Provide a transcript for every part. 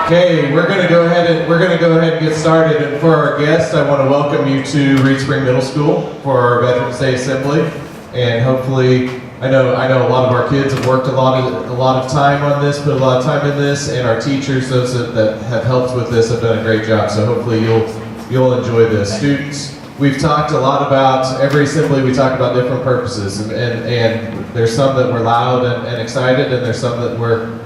Okay, we're going to go ahead and get started. And for our guests, I want to welcome you to Reed Spring Middle School for our Veterans Day Assembly. And hopefully, I know a lot of our kids have worked a lot of time on this, put a lot of time in this, and our teachers, those that have helped with this, have done a great job. So hopefully you'll enjoy this. Students, we've talked a lot about every assembly. We talk about different purposes, and there's some that we're loud and excited, and there's some that we're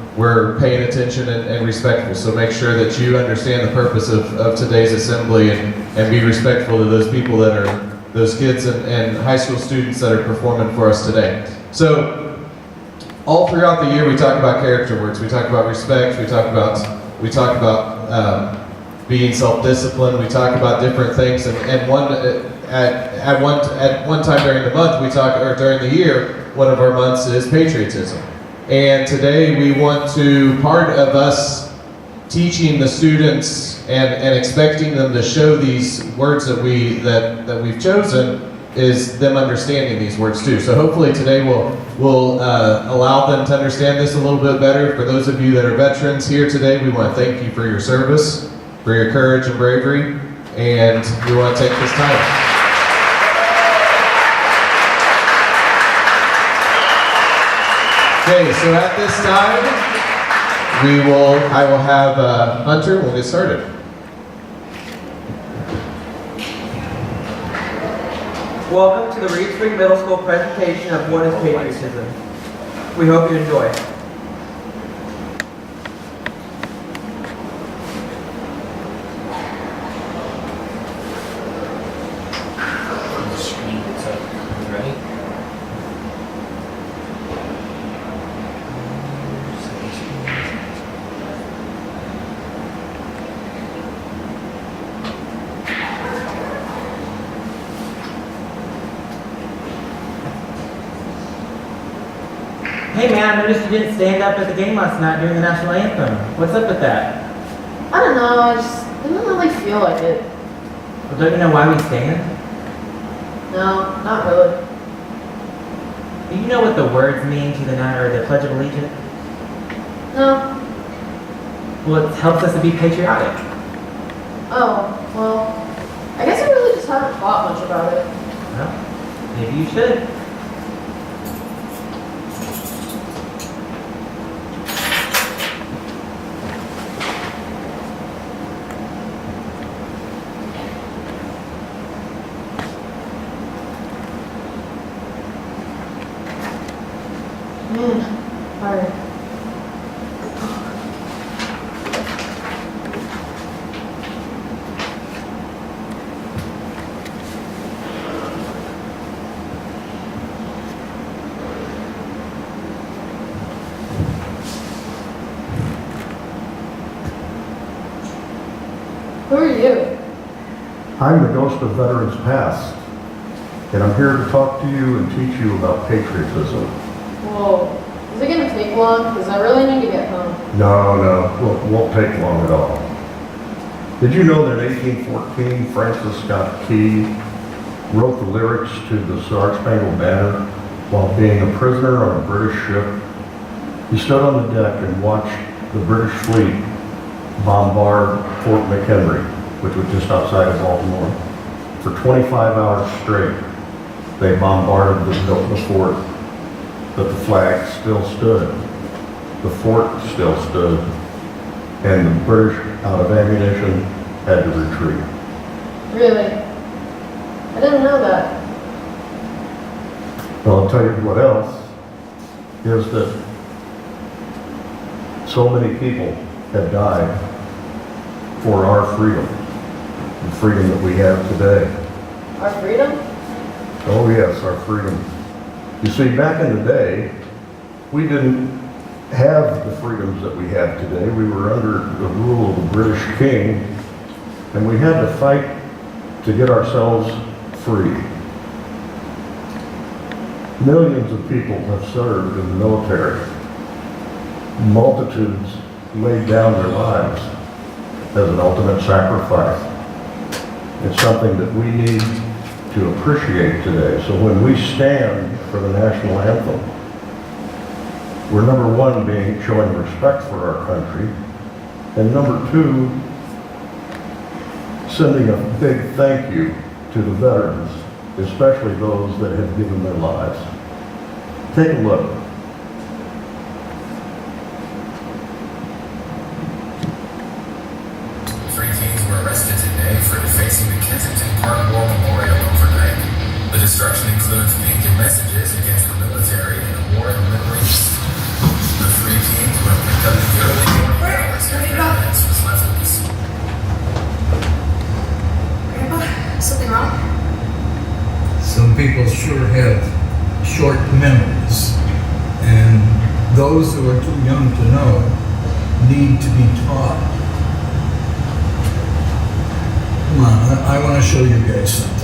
paying attention and respectful. So make sure that you understand the purpose of today's assembly and be respectful to those people that are, those kids and high school students that are performing for us today. So all throughout the year we talk about character words. We talk about respect. We talk about being self-disciplined. We talk about different things. And at one time during the month during the year, one of our months is patriotism. And today we want to, part of us teaching the students and expecting them to show these words that we've chosen is them understanding these words too. So hopefully today we'll allow them to understand this a little bit better. For those of you that are veterans here today, we want to thank you for your service, for your courage and bravery, and we want to take this time. Okay, so at this time, I will have Hunter, we'll get started. Welcome to the Reed Spring Middle School presentation of What is Patriotism. We hope you enjoy. Hey man, I noticed you didn't stand up at the game last night during the national anthem. What's up with that? I don't know, I just didn't really feel like it. Well, don't you know why we stand? No, not really. Do you know what the words mean to the Pledge of Allegiance? No. Well, it helps us to be patriotic. Oh, well, I guess I really just haven't thought much about it. Well, maybe you should. Alright. Who are you? I'm the ghost of veterans past, and I'm here to talk to you and teach you about patriotism. Whoa. Is it going to take long? Because I really need to get home. No, it won't take long at all. Did you know that in 1814, Francis Scott Key wrote the lyrics to the Star-Spangled Banner while being a prisoner on a British ship? He stood on the deck and watched the British fleet bombard Fort McHenry, which was just outside of Baltimore. For 25 hours straight, they bombarded the fort, but the flag still stood. The fort still stood, and the British, out of ammunition, had to retreat. Really? I didn't know that. Well, I'll tell you what else, is that so many people have died for our freedom, the freedom that we have today. Our freedom? Oh yes, our freedom. You see, back in the day, we didn't have the freedoms that we have today. We were under the rule of the British king, and we had to fight to get ourselves free. Millions of people have served in the military. Multitudes laid down their lives as an ultimate sacrifice. It's something that we need to appreciate today. So when we stand for the national anthem, we're number one showing respect for our country, And number two, sending a big thank you to the veterans, especially those that have given their lives. Take a look. Three teens were arrested today for defacing the Kensington Park War Memorial overnight. The destruction includes painted messages against the military and the war in the Middle East. The three teens were picked up in the early morning hours after evidence was left at the scene. Grandpa, something wrong? Some people sure have short memories, and those who are too young to know need to be taught. Come on, I want to show you guys something.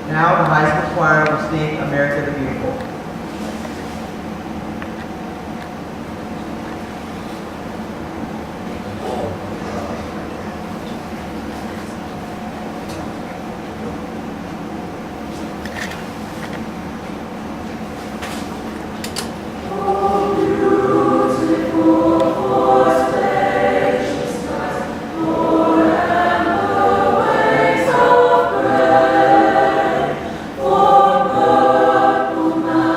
Now the high school choir will sing America the Beautiful. For good woman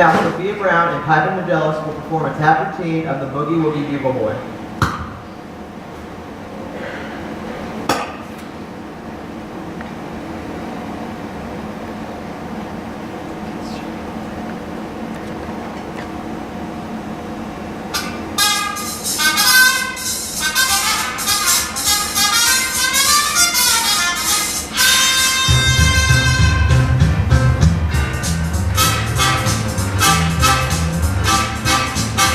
Now, Sophia Brown and Piper Magellan will perform a tap routine of the Boogie Woogie Bugle Boy.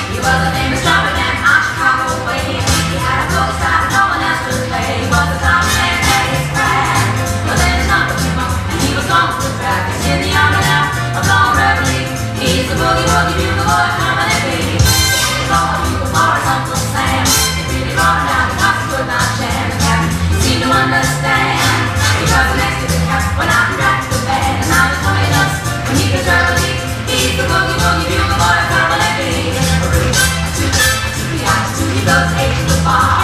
He was a famous drummer down on Chicago way. He had a book style no one else could play. He was a common man at his craft. But then his number came up and he was gone to the track. He's in the army now, a long reveille. He's the boogie woogie bugle boy coming at me. He's all the bugle for his Uncle Sam. He really brought him down because he could not jam. The captain seemed to understand. Because the next to the cap went out and dragged the band. And now he's coming us when he gets reveille. He's the boogie woogie bugle boy coming at me. He goes eight to the bar.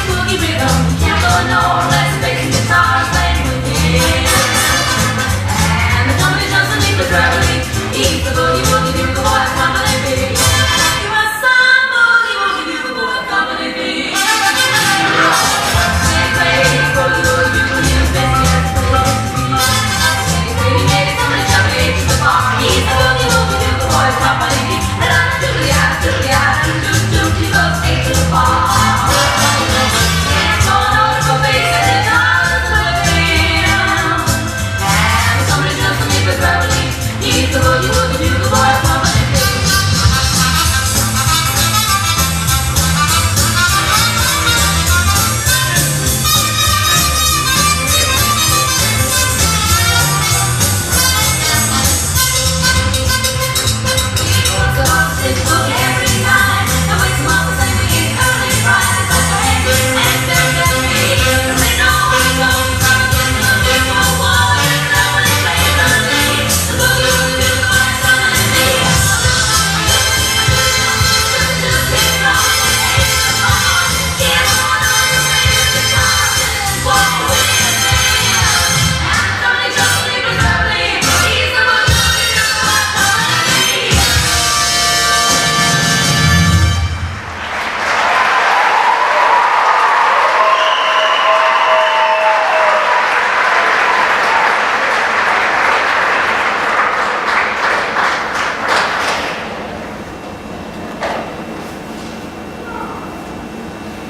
Boogie rhythm, can't go nowhere unless the bass and guitar is playing with him. And the company jumps and leaves the reveille. He's the boogie woogie bugle boy coming at me. He was some boogie woogie bugle boy coming at me. Big bass, boogie woogie bugle, he was busy as the place to be. He made it coming and jumping eight to the bar. He's the boogie woogie bugle boy coming at me. And I'm a Julia, he goes eight to the bar. Can't go on for bass and guitars with him. And somebody just to leave his reveille. He's the boogie woogie bugle boy coming at me.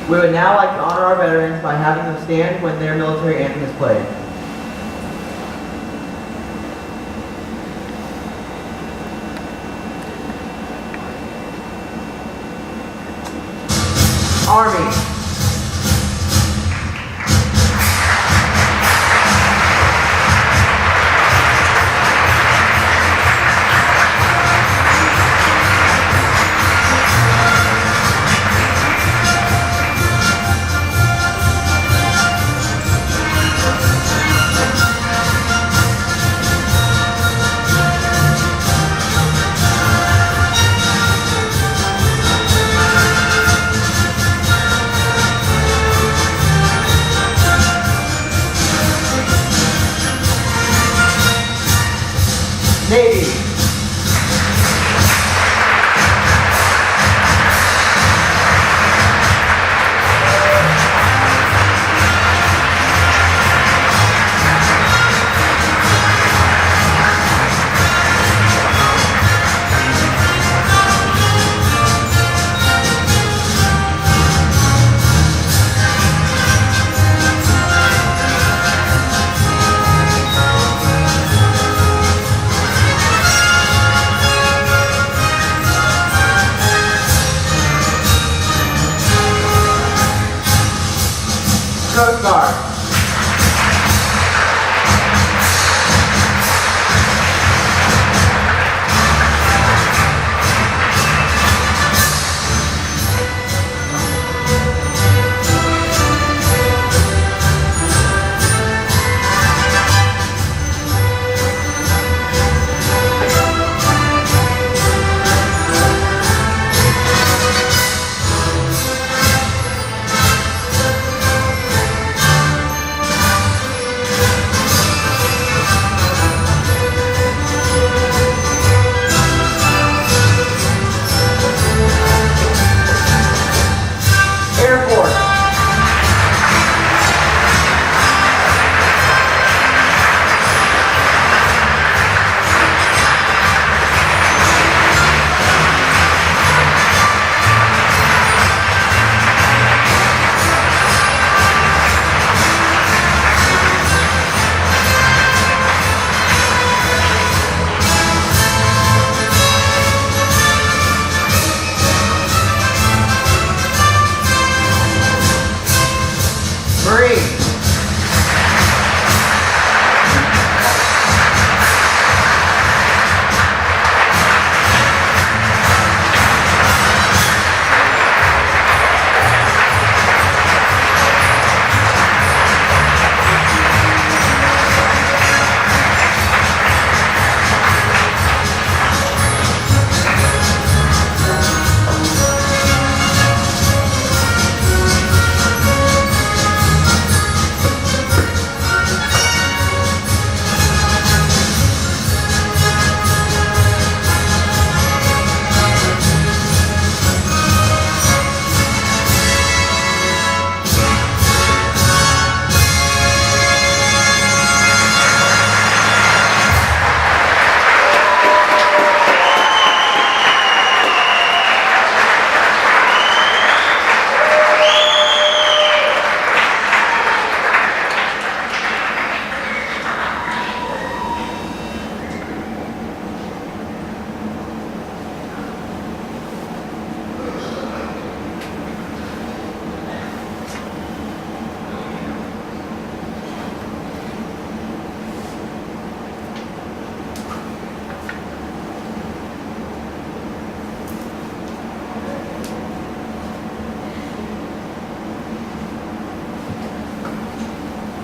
We would now like to honor our veterans by having them stand when their military anthem is played. Army.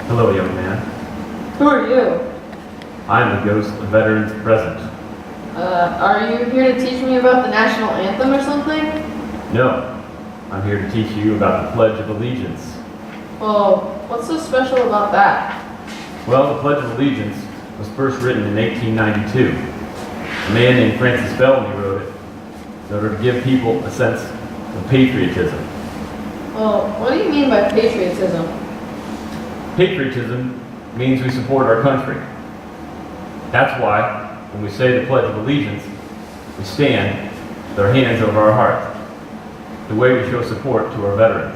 Hello, young man. Who are you? I am the ghost of veterans present. Are you here to teach me about the national anthem or something? No, I'm here to teach you about the Pledge of Allegiance. Well, what's so special about that? Well, the Pledge of Allegiance was first written in 1892. A man named Francis Bellamy wrote it in order to give people a sense of patriotism. Well, what do you mean by patriotism? Patriotism means we support our country. That's why, when we say the Pledge of Allegiance, we stand with our hands over our heart, the way we show support to our veterans.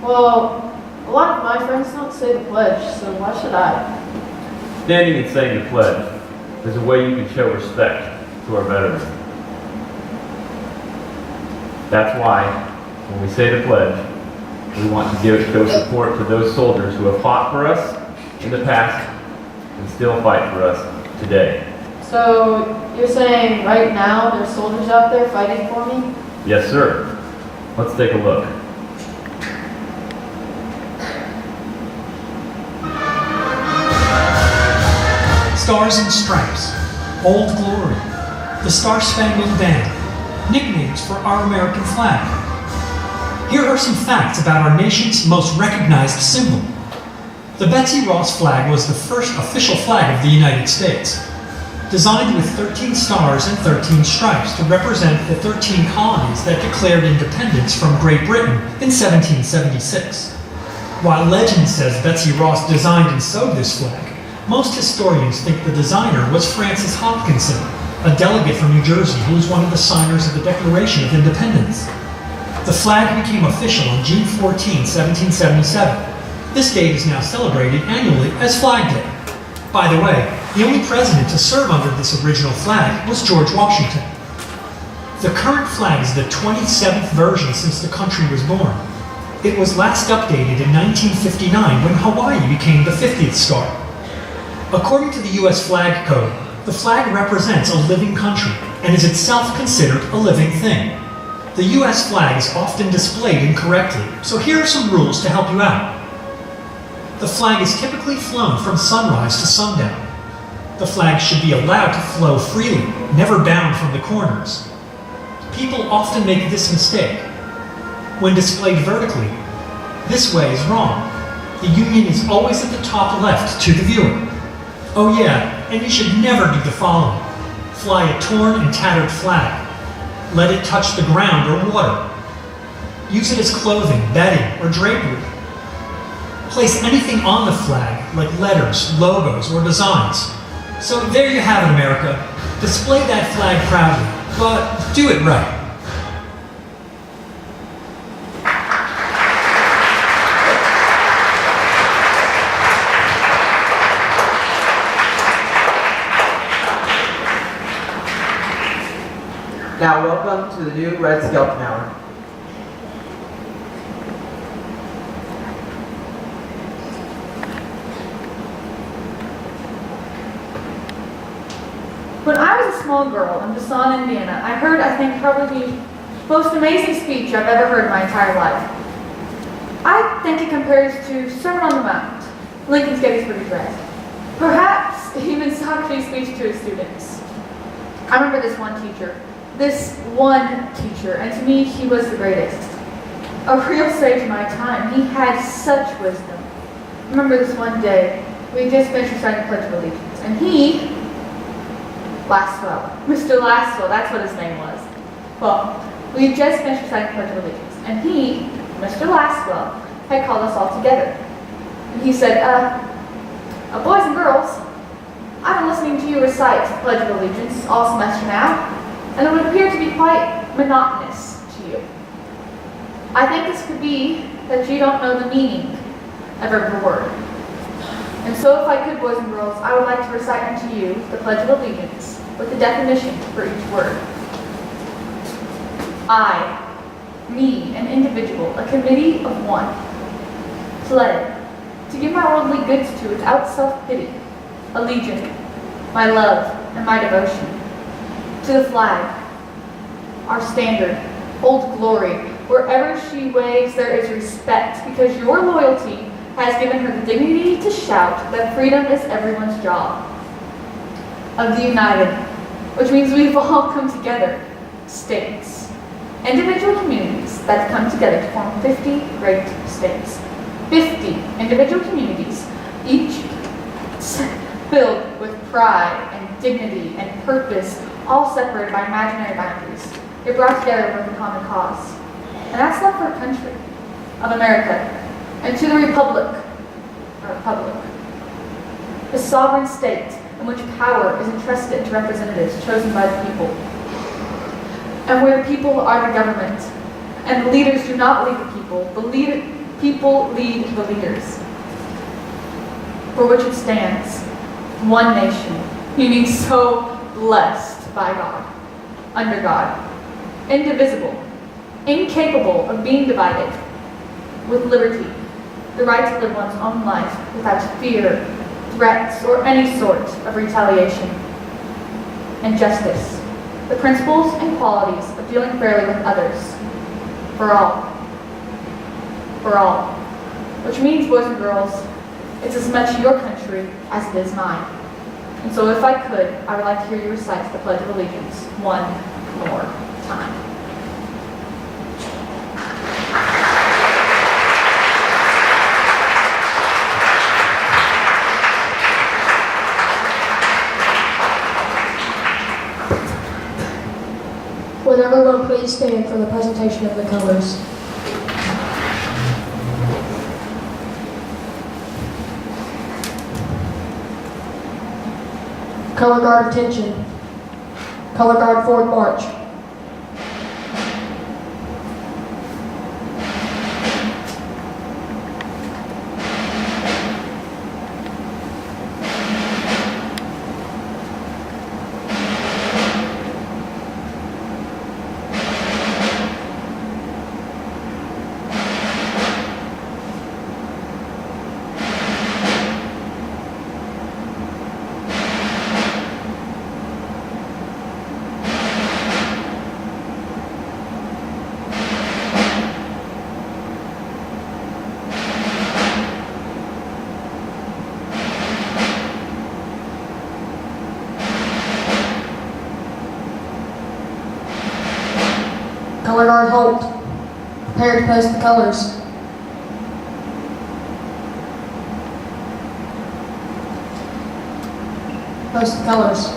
Well, a lot of my friends don't say the pledge, so why should I? Standing and saying the pledge is a way you can show respect to our veterans. That's why, when we say the pledge, we want to show support to those soldiers who have fought for us in the past and still fight for us today. So, you're saying right now there's soldiers out there fighting for me? Yes, sir. Let's take a look. Stars and Stripes, Old Glory, the Star-Spangled Banner, nicknames for our American flag. Here are some facts about our nation's most recognized symbol. The Betsy Ross flag was the first official flag of the United States, designed with 13 stars and 13 stripes to represent the 13 colonies that declared independence from Great Britain in 1776. While legend says Betsy Ross designed and sewed this flag, most historians think the designer was Francis Hopkinson, a delegate from New Jersey who was one of the signers of the Declaration of Independence. The flag became official on June 14, 1777. This date is now celebrated annually as Flag Day. By the way, the only president to serve under this original flag was George Washington. The current flag is the 27th version since the country was born. It was last updated in 1959 when Hawaii became the 50th star. According to the U.S. Flag Code, the flag represents a living country and is itself considered a living thing. The U.S. flag is often displayed incorrectly, so here are some rules to help you out. The flag is typically flown from sunrise to sundown. The flag should be allowed to flow freely, never bound from the corners. People often make this mistake. When displayed vertically, this way is wrong. The Union is always at the top left to the viewer. Oh yeah, and you should never do the following. Fly a torn and tattered flag. Let it touch the ground or water. Use it as clothing, bedding, or drapery. Place anything on the flag, like letters, logos, or designs. So there you have it, America. Display that flag proudly, but do it right. Now welcome to the new Red Skeleton Hour. When I was a small girl in Tucson, Indiana, I heard, I think, probably the most amazing speech I've ever heard in my entire life. I think it compares to Sermon on the Mount, Lincoln's Gettysburg Address, perhaps even Socrates' speech to his students. I remember this one teacher, and to me, he was the greatest. A real sage of my time. He had such wisdom. I remember this one day, we had just finished reciting the Pledge of Allegiance, and Mr. Laswell, that's what his name was. Well, we had just finished reciting the Pledge of Allegiance, and Mr. Laswell, had called us all together. And he said, boys and girls, I've been listening to you recite the Pledge of Allegiance all semester now, and it would appear to be quite monotonous to you. I think this could be that you don't know the meaning of every word. And so if I could, boys and girls, I would like to recite unto you the Pledge of Allegiance with the definition for each word. I, me, an individual, a committee of one, pledge to give my worldly goods to without self-pity, allegiance, my love, and my devotion to the flag, our standard, Old Glory. Wherever she waves, there is respect, because your loyalty has given her the dignity to shout that freedom is everyone's job. Of the united, which means we've all come together, states, individual communities that come together to form 50 great states. 50 individual communities, each filled with pride and dignity and purpose, all separated by imaginary boundaries. You're brought together with a common cause. And that's love for our country of America and to the republic, the sovereign state in which power is entrusted to representatives chosen by the people, and where the people are the government, and the leaders do not lead the people, people lead the leaders, for which it stands, one nation, meaning so blessed by God, under God, indivisible, incapable of being divided, with liberty, the right to live one's own life without fear, threats, or any sort of retaliation, and justice, the principles and qualities of dealing fairly with others, for all, which means, boys and girls, it's as much your country as it is mine. And so if I could, I would like to hear you recite the Pledge of Allegiance one more time. Would everyone please stand for the presentation of the colors? Color guard attention. Color guard forward march. Color guard halt. Prepare to post the colors. Post the colors.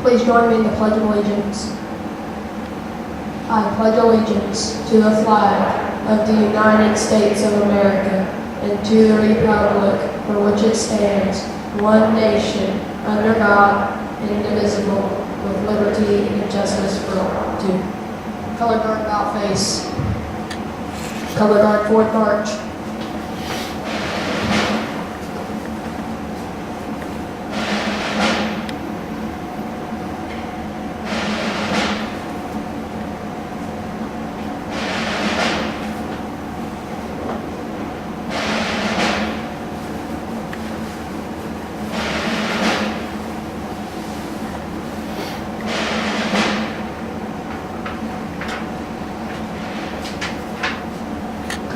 Please join me in the Pledge of Allegiance. I pledge allegiance to the flag of the United States of America and to the republic for which it stands, one nation, under God, indivisible, with liberty and justice for all. Color guard about face. Color guard forward march.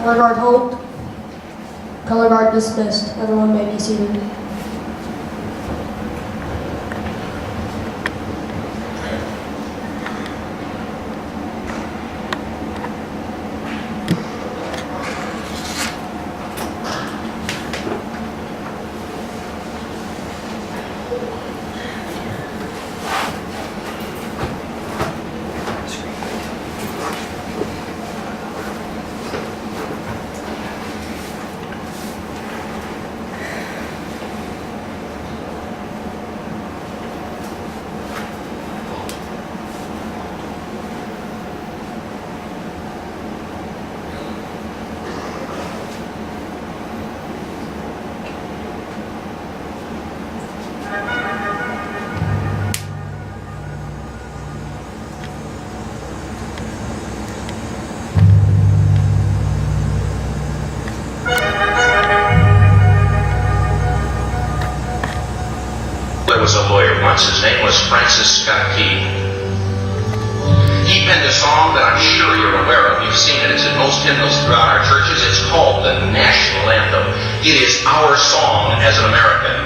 Color guard hold. Color guard dismissed. Everyone may be seated. There was a lawyer once, his name was Francis Scott Key. He penned a song that I'm sure you're aware of. You've seen it. It's in most hymnals throughout our churches. It's called the national anthem. It is our song as an American.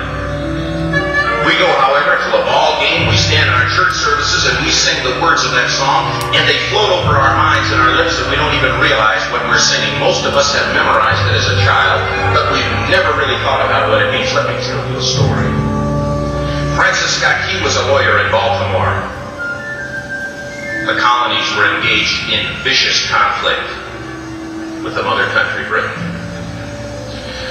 We go, however, to a ball game. We stand in our church services and we sing the words of that song, and they float over our minds and our lips, and we don't even realize what we're singing. Most of us have memorized it as a child, but we've never really thought about what it means. Let me tell you a story. Francis Scott Key was a lawyer in Baltimore. The colonies were engaged in vicious conflict with the mother country, Britain.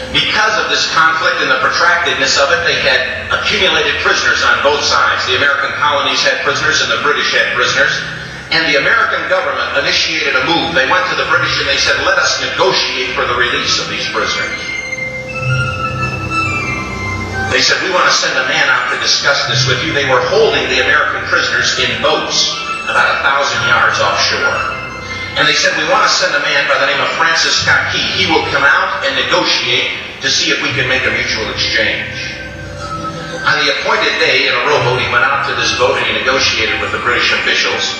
Because of this conflict and the protractedness of it, they had accumulated prisoners on both sides. The American colonies had prisoners and the British had prisoners. And the American government initiated a move. They went to the British and they said, let us negotiate for the release of these prisoners. They said, we want to send a man out to discuss this with you. They were holding the American prisoners in boats about 1,000 yards offshore. And they said, we want to send a man by the name of Francis Scott Key. He will come out and negotiate to see if we can make a mutual exchange. On the appointed day, in a rowboat, he went out to this boat and he negotiated with the British officials.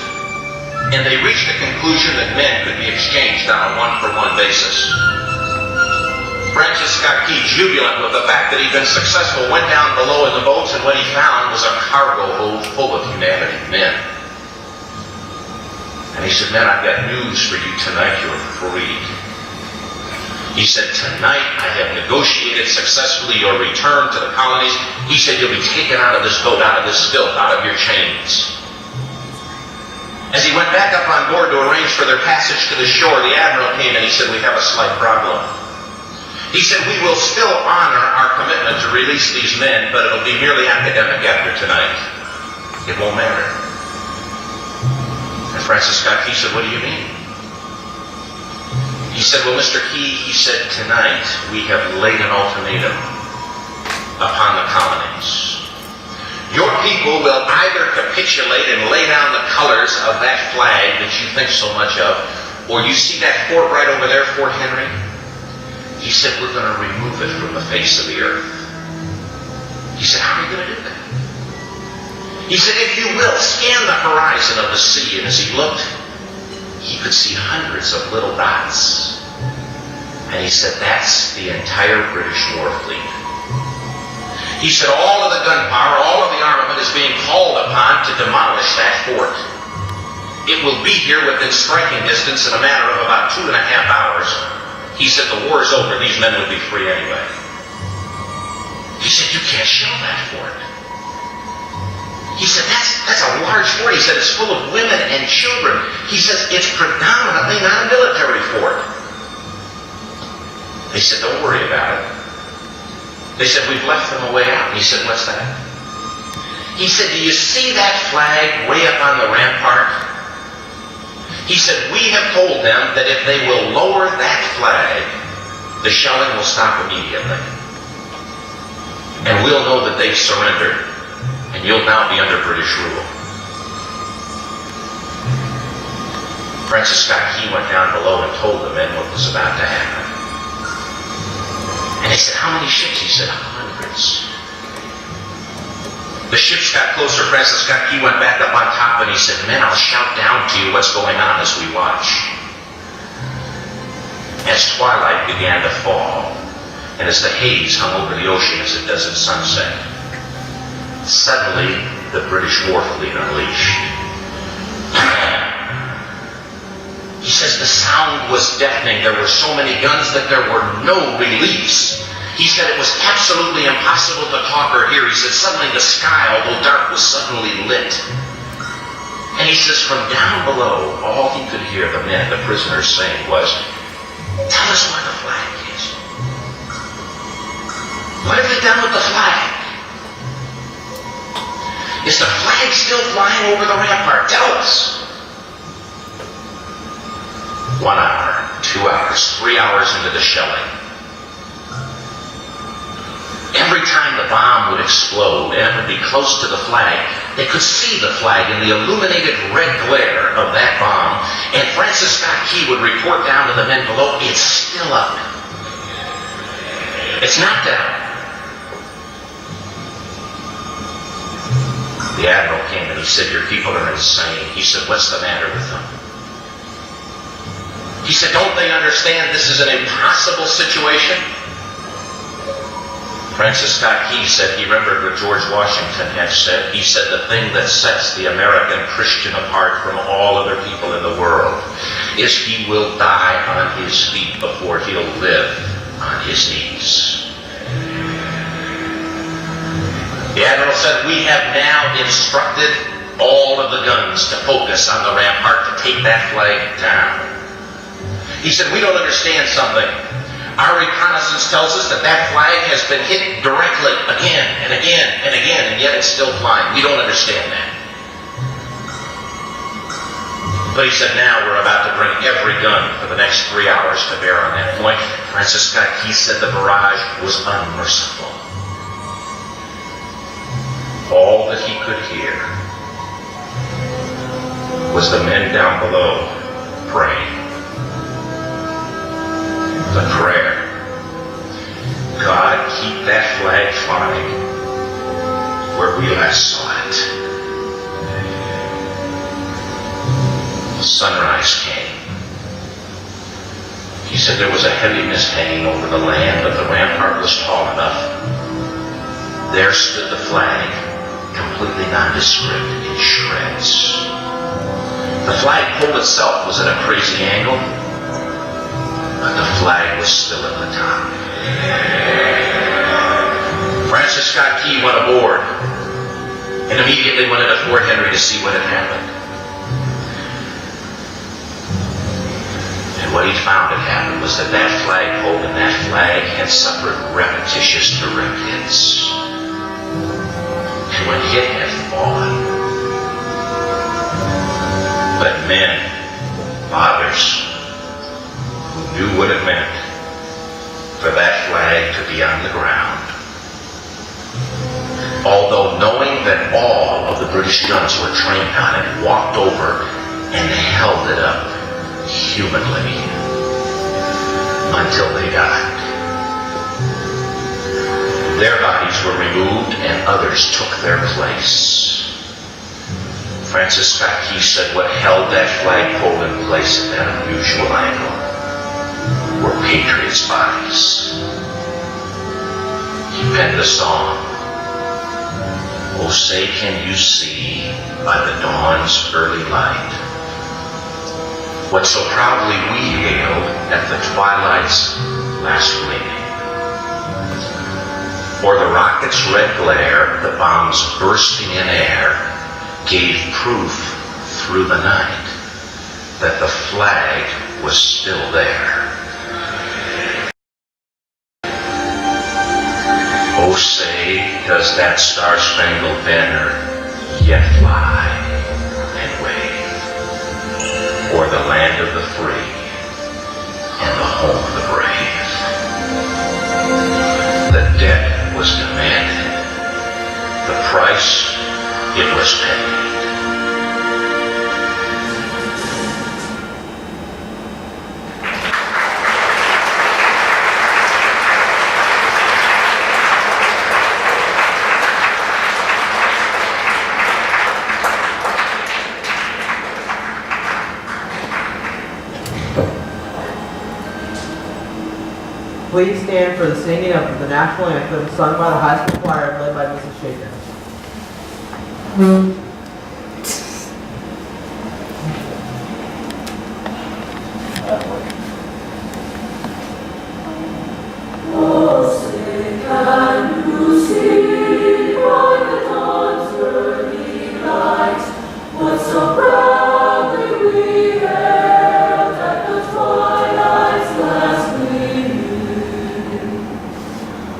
And they reached the conclusion that men could be exchanged on a one-for-one basis. Francis Scott Key, jubilant with the fact that he'd been successful, went down below in the boats, and what he found was a cargo hold full of humanity, men. And he said, men, I've got news for you tonight. You're free. He said, tonight I have negotiated successfully your return to the colonies. He said, you'll be taken out of this boat, out of this filth, out of your chains. As he went back up on board to arrange for their passage to the shore, the admiral came and he said, we have a slight problem. He said, we will still honor our commitment to release these men, but it'll be merely academic after tonight. It won't matter. And Francis Scott Key said, what do you mean? He said, well, Mr. Key, he said, tonight we have laid an ultimatum upon the colonies. Your people will either capitulate and lay down the colors of that flag that you think so much of, or you see that fort right over there, Fort Henry? He said, we're going to remove it from the face of the earth. He said, how are you going to do that? He said, if you will, scan the horizon of the sea. And as he looked, he could see hundreds of little dots. And he said, that's the entire British war fleet. He said, all of the gunpowder, all of the armament is being called upon to demolish that fort. It will be here within striking distance in a matter of about 2.5 hours. He said, the war is over. These men would be free anyway. He said, you can't shell that fort. He said, that's a large fort. He said, it's full of women and children. He says, it's predominantly not a military fort. They said, don't worry about it. They said, we've left them a way out. He said, what's that? He said, do you see that flag way up on the rampart? He said, we have told them that if they will lower that flag, the shelling will stop immediately. And we'll know that they've surrendered. And you'll now be under British rule. Francis Scott Key went down below and told the men what was about to happen. And they said, how many ships? He said, hundreds. The ships got closer. Francis Scott Key went back up on top and he said, men, I'll shout down to you what's going on as we watch. As twilight began to fall, and as the haze hung over the ocean as it does at sunset, suddenly, the British war fleet unleashed. He says the sound was deafening. There were so many guns that there were no reliefs. He said it was absolutely impossible to talk or hear. He said suddenly the sky, although dark, was suddenly lit. And he says from down below, all he could hear the men, the prisoners, saying was, tell us where the flag is. What have they done with the flag? Is the flag still flying over the rampart? Tell us. 1 hour, 2 hours, 3 hours into the shelling. Every time the bomb would explode and it would be close to the flag, they could see the flag in the illuminated red glare of that bomb. And Francis Scott Key would report down to the men below, it's still up. It's not down. The admiral came and he said, "Your people are insane." He said, "What's the matter with them?" He said, "Don't they understand this is an impossible situation?" Francis Scott Key said he remembered what George Washington had said. He said, "The thing that sets the American Christian apart from all other people in the world is he will die on his feet before he'll live on his knees." The admiral said, "We have now instructed all of the guns to focus on the rampart to take that flag down." He said, "We don't understand something. Our reconnaissance tells us that that flag has been hit directly again and again and again, and yet it's still flying. We don't understand that." But he said, "Now we're about to bring every gun for the next 3 hours to bear on that point." Francis Scott Key said the barrage was unmerciful. All that he could hear was the men down below praying. The prayer, "God, keep that flag flying where we last saw it." Sunrise came. He said there was a heavy mist hanging over the land, but the rampart was tall enough. There stood the flag, completely nondescript, in shreds. The flagpole itself was at a crazy angle, but the flag was still at the top. Francis Scott Key went aboard and immediately went into Fort Henry to see what had happened. And what he found had happened was that that flagpole and that flag had suffered repetitious direct hits. And when hit had fallen, but men, fathers, who knew what it meant for that flag to be on the ground, although knowing that all of the British guns were trained on it, walked over and held it up humanly until they died. Their bodies were removed and others took their place. Francis Scott Key said what held that flagpole in place at that unusual angle were patriots' bodies. He penned a song, "Oh, say can you see by the dawn's early light what so proudly we hailed at the twilight's last gleaming? For the rocket's red glare, the bombs bursting in air, gave proof through the night that the flag was still there. Oh, say, does that star-spangled banner yet fly and wave o'er the land of the free and the home of the brave? The debt was demanded, the price it was paid. Please stand for the singing of the national anthem sung by the high school choir led by Mrs. Shaker.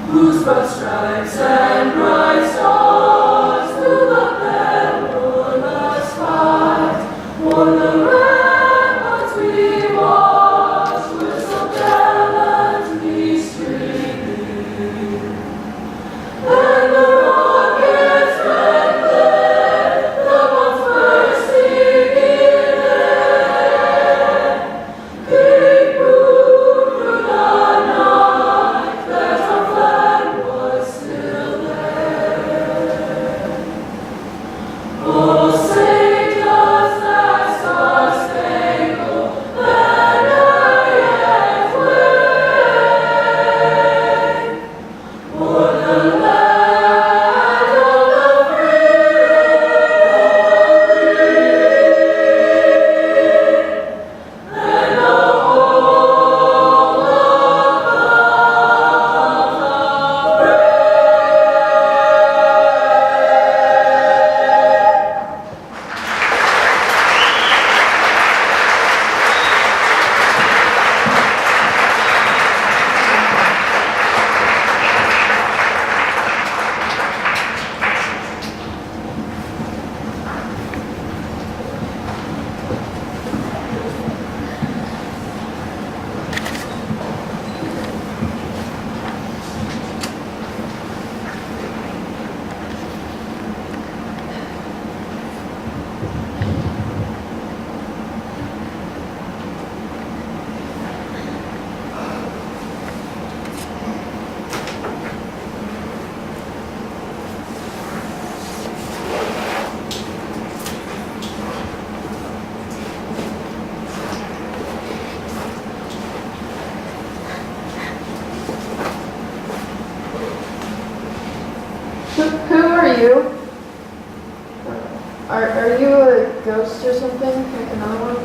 Whose broad stripes and bright stars through the perilous you? Are you a ghost or something? Like another one?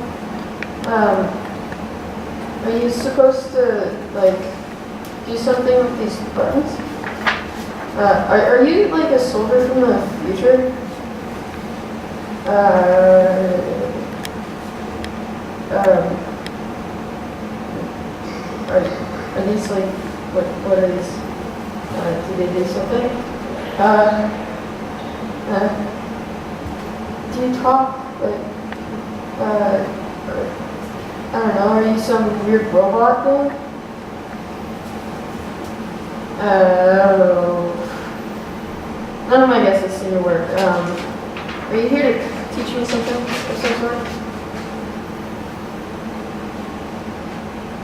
Are you supposed to, like, do something with these buttons? Are you, like, a soldier from the future? Are these, like, what are these? Do they do something? Do you talk, like, I don't know, are you some weird robot thing? None of my guesses seem to work. Are you here to teach me something of some sort?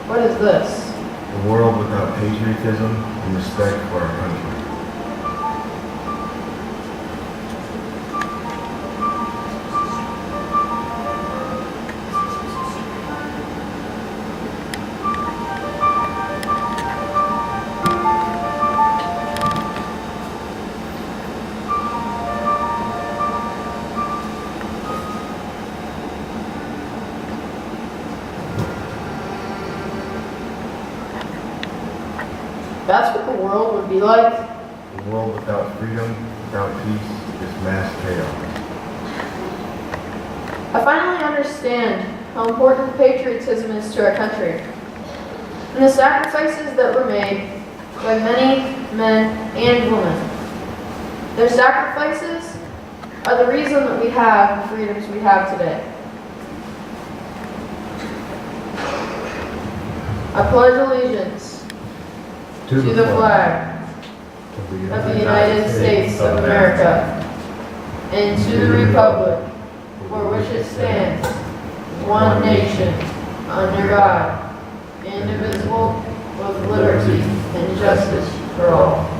What is this? A world without patriotism and respect for our country. That's what the world would be like. A world without freedom, without peace, is mass chaos. I finally understand how important patriotism is to our country, and the sacrifices that were made by many men and women. Their sacrifices are the reason that we have the freedoms we have today. I pledge allegiance to the flag of the United States of America and to the republic for which it stands, one nation, under God, indivisible, with liberty and justice for all.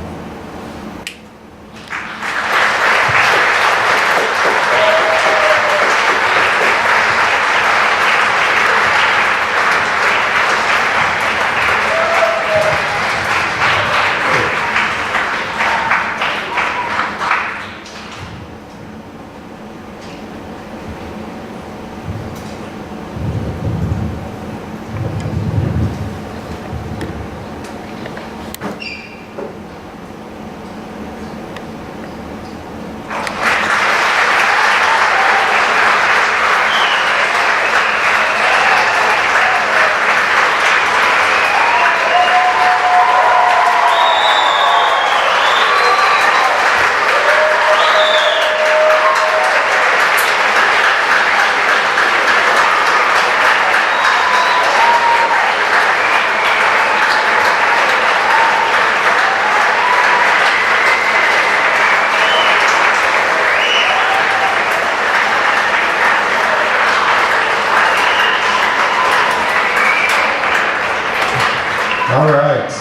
All right.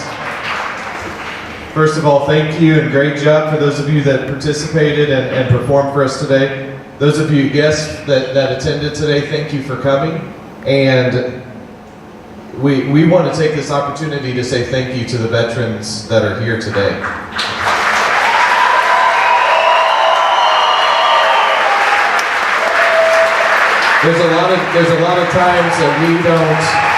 First of all, thank you and great job for those of you that participated and performed for us today. Those of you guests that attended today, thank you for coming. And we want to take this opportunity to say thank you to the veterans that are here today. There's a lot of times that we don't.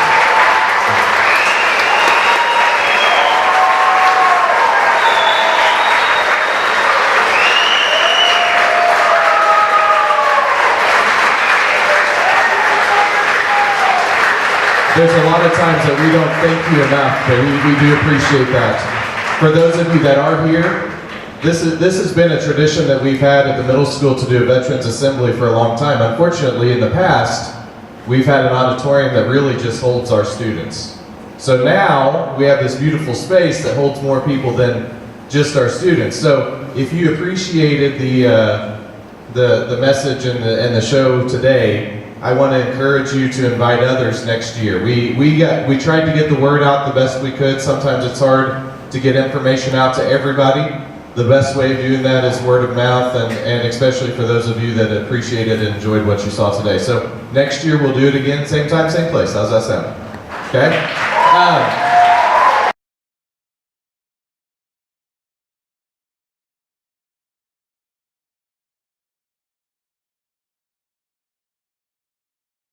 There's a lot of times that we don't thank you enough, but we do appreciate that. For those of you that are here, this has been a tradition that we've had at the middle school to do a Veterans Assembly for a long time. Unfortunately, in the past, we've had an auditorium that really just holds our students. So now, we have this beautiful space that holds more people than just our students. So if you appreciated the message and the show today, I want to encourage you to invite others next year. We tried to get the word out the best we could. Sometimes it's hard to get information out to everybody. The best way of doing that is word of mouth, and especially for those of you that appreciated and enjoyed what you saw today. So next year we'll do it again, same time, same place. How's that sound? Okay?